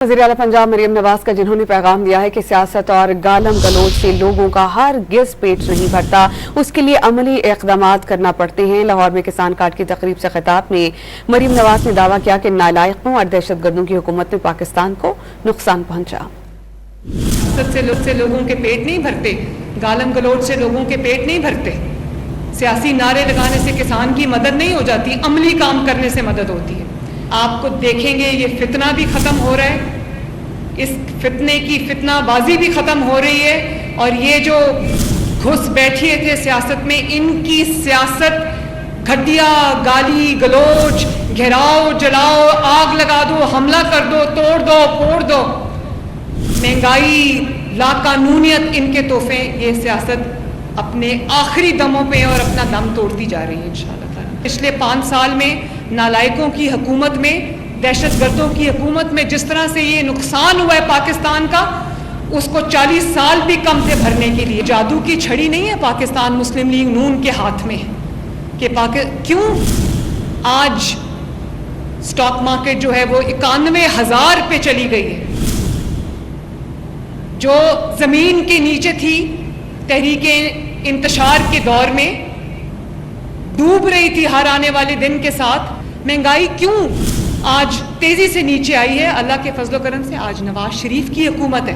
वज़ीर आला पंजाब मरियम नवाज का जिन्होंने पैगाम दिया है कि सियासत और गालम गलोच से लोगों का हरगिज़ पेट नहीं भरता, उसके लिए अमली इक़दामात करना पड़ते हैं। लाहौर में किसान कार्ड की तकरीब से खिताब में मरियम नवाज ने दावा किया कि नालायकों और दहशतगर्दों की हुकूमत में पाकिस्तान को नुकसान पहुंचा। से लोगों के पेट नहीं भरते, गालम गलोच से लोगों के पेट नहीं भरते, सियासी नारे लगाने से किसान की मदद नहीं हो जाती, अमली काम करने से मदद होती है। आपको देखेंगे ये फितना भी ख़त्म हो रहा है, इस फितने की फितनाबाजी भी ख़त्म हो रही है, और ये जो घुस बैठे थे सियासत में, इनकी सियासत घटिया गाली गलोच, घेराव जलाओ, आग लगा दो, हमला कर दो, तोड़ दो, फोड़ दो, महंगाई, लाकानूनियत, इनके तोहफे, ये सियासत अपने आखिरी दमों पे और अपना दम तोड़ती जा रही है इंशाअल्लाह ताला। पिछले 5 साल में नालायकों की हुकूमत में, दहशतगर्दों की हुकूमत में जिस तरह से ये नुकसान हुआ है पाकिस्तान का, उसको 40 साल भी कम थे भरने के लिए। जादू की छड़ी नहीं है पाकिस्तान मुस्लिम लीग नून के हाथ में कि क्यों आज स्टॉक मार्केट जो है वो 91,000 पे चली गई है। जो जमीन के नीचे थी तहरीके इंतशार के दौर में, डूब रही थी हर आने वाले दिन के साथ, महंगाई क्यों आज तेजी से नीचे आई है? अल्लाह के फजलो करम से आज नवाज शरीफ की हुकूमत है।